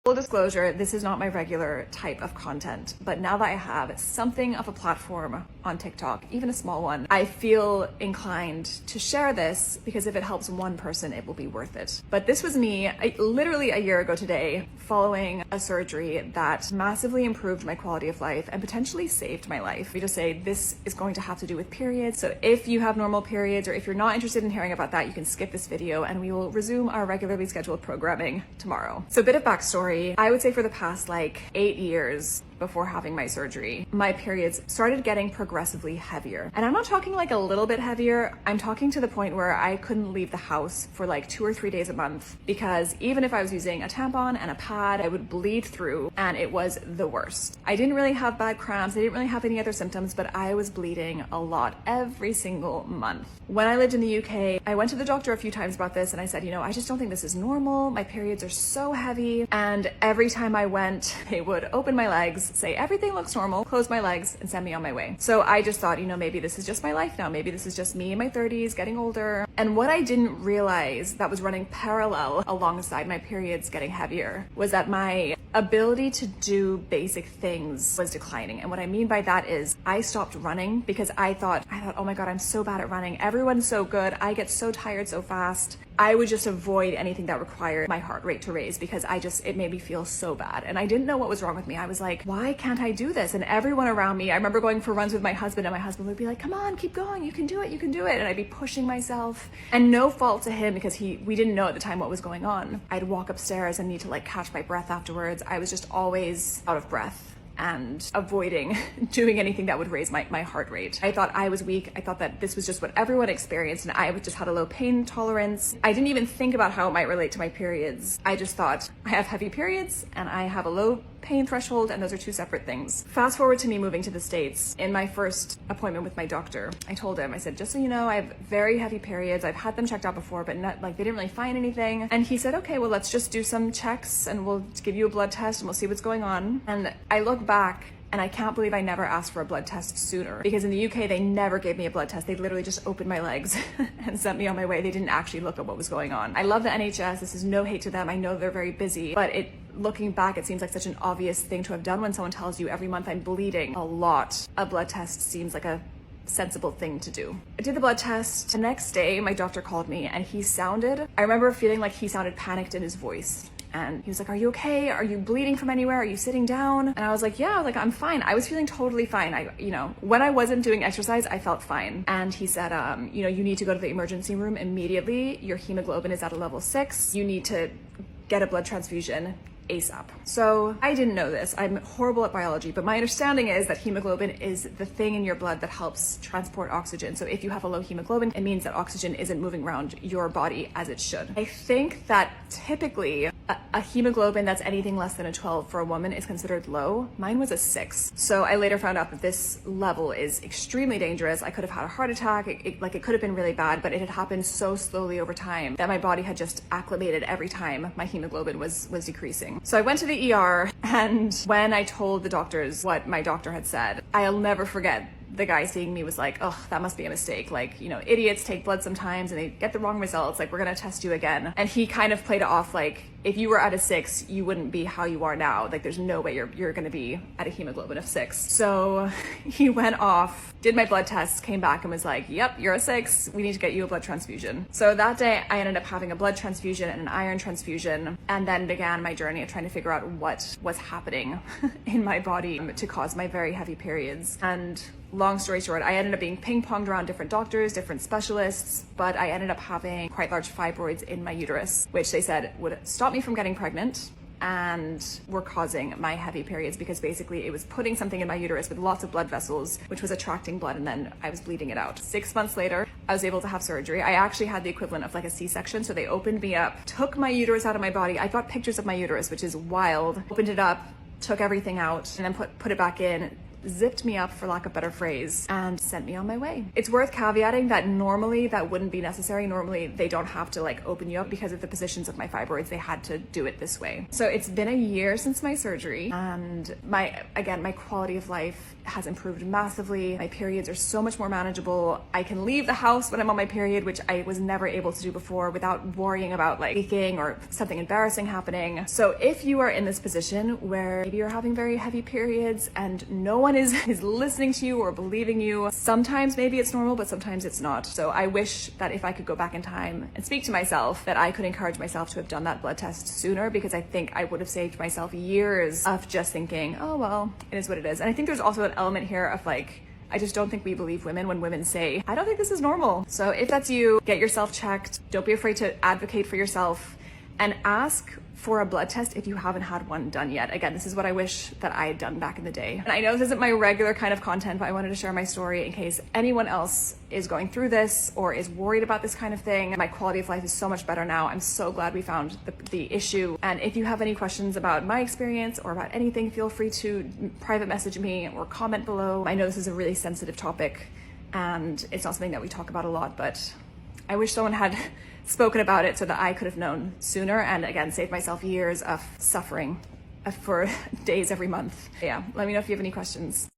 Full disclosure, this is not my regular type of content, but now that I have something of a platform on TikTok, even a small one, I feel inclined to share this because if it helps one person, it will be worth it. But this was me literally a year ago today, following a surgery that massively improved my quality of life and potentially saved my life. We just say this is going to have to do with periods. So if you have normal periods or if you're not interested in hearing about that, you can skip this video and we will resume our regularly scheduled programming tomorrow. So a bit of backstory. I would say for the past 8 years before having my surgery, my periods started getting progressively heavier. And I'm not talking a little bit heavier. I'm talking to the point where I couldn't leave the house for 2 or 3 days a month because even if I was using a tampon and a pad, I would bleed through and it was the worst. I didn't really have bad cramps. I didn't really have any other symptoms, but I was bleeding a lot every single month. When I lived in the UK, I went to the doctor a few times about this and I said, I just don't think this is normal. My periods are so heavy. And every time I went, they would open my legs, say everything looks normal, close my legs and send me on my way. So I just thought, maybe this is just my life now. Maybe this is just me in my 30s getting older. And what I didn't realize that was running parallel alongside my periods getting heavier was that my ability to do basic things was declining. And what I mean by that is I stopped running because I thought, oh my God, I'm so bad at running. Everyone's so good. I get so tired so fast. I would just avoid anything that required my heart rate to raise because it made me feel so bad. And I didn't know what was wrong with me. I was like, why can't I do this? And everyone around me, I remember going for runs with my husband and my husband would be like, come on, keep going. You can do it. You can do it. And I'd be pushing myself and no fault to him because we didn't know at the time what was going on. I'd walk upstairs and need to catch my breath afterwards. I was just always out of breath and avoiding doing anything that would raise my heart rate. I thought I was weak. I thought that this was just what everyone experienced and I just had a low pain tolerance. I didn't even think about how it might relate to my periods. I just thought I have heavy periods and I have a low pain threshold and those are two separate things. Fast forward to me moving to the States. In my first appointment with my doctor, I told him, I said, just so you know, I have very heavy periods. I've had them checked out before, but they didn't really find anything. And he said, okay, well, let's just do some checks and we'll give you a blood test and we'll see what's going on. And I look back and I can't believe I never asked for a blood test sooner because in the UK, they never gave me a blood test. They literally just opened my legs and sent me on my way. They didn't actually look at what was going on. I love the NHS. This is no hate to them. I know they're very busy, but looking back, it seems like such an obvious thing to have done when someone tells you every month I'm bleeding a lot. A blood test seems like a sensible thing to do. I did the blood test. The next day, my doctor called me and I remember feeling like he sounded panicked in his voice. And he was like, are you okay? Are you bleeding from anywhere? Are you sitting down? And I was like, yeah, I'm fine. I was feeling totally fine. When I wasn't doing exercise, I felt fine. And he said, you need to go to the emergency room immediately. Your hemoglobin is at a level 6. You need to get a blood transfusion ASAP. So I didn't know this. I'm horrible at biology, but my understanding is that hemoglobin is the thing in your blood that helps transport oxygen. So if you have a low hemoglobin, it means that oxygen isn't moving around your body as it should. I think that typically a hemoglobin that's anything less than a 12 for a woman is considered low. Mine was a 6. So I later found out that this level is extremely dangerous. I could have had a heart attack. It could have been really bad, but it had happened so slowly over time that my body had just acclimated every time my hemoglobin was decreasing. So I went to the ER and when I told the doctors what my doctor had said, I'll never forget the guy seeing me was like, oh, that must be a mistake. Idiots take blood sometimes and they get the wrong results. We're going to test you again. And he kind of played it off if you were at a 6, you wouldn't be how you are now. There's no way you're going to be at a hemoglobin of 6. So he went off, did my blood tests, came back and was like, yep, you're a 6. We need to get you a blood transfusion. So that day I ended up having a blood transfusion and an iron transfusion. And then began my journey of trying to figure out what was happening in my body to cause my very heavy periods. And long story short, I ended up being ping-ponged around different doctors, different specialists, but I ended up having quite large fibroids in my uterus, which they said would stop me from getting pregnant and were causing my heavy periods because basically it was putting something in my uterus with lots of blood vessels, which was attracting blood, and then I was bleeding it out. 6 months later, I was able to have surgery. I actually had the equivalent of a C-section. So they opened me up, took my uterus out of my body. I got pictures of my uterus, which is wild. Opened it up, took everything out, and then put it back in, zipped me up, for lack of a better phrase, and sent me on my way. It's worth caveating that normally that wouldn't be necessary. Normally they don't have to open you up because of the positions of my fibroids. They had to do it this way. So it's been a year since my surgery, and my quality of life has improved massively. My periods are so much more manageable. I can leave the house when I'm on my period, which I was never able to do before without worrying about like leaking or something embarrassing happening. So if you are in this position where maybe you're having very heavy periods and no one is listening to you or believing you, sometimes maybe it's normal, but sometimes it's not. So I wish that if I could go back in time and speak to myself, that I could encourage myself to have done that blood test sooner, because I think I would have saved myself years of just thinking, oh, well, it is what it is. And I think there's also an element here of like, I just don't think we believe women when women say, I don't think this is normal. So if that's you, get yourself checked. Don't be afraid to advocate for yourself and ask for a blood test if you haven't had one done yet. Again, this is what I wish that I had done back in the day. And I know this isn't my regular kind of content, but I wanted to share my story in case anyone else is going through this or is worried about this kind of thing. My quality of life is so much better now. I'm so glad we found the issue. And if you have any questions about my experience or about anything, feel free to private message me or comment below. I know this is a really sensitive topic and it's not something that we talk about a lot, but I wish someone had spoken about it so that I could have known sooner, and again, saved myself years of suffering for days every month. Yeah, let me know if you have any questions.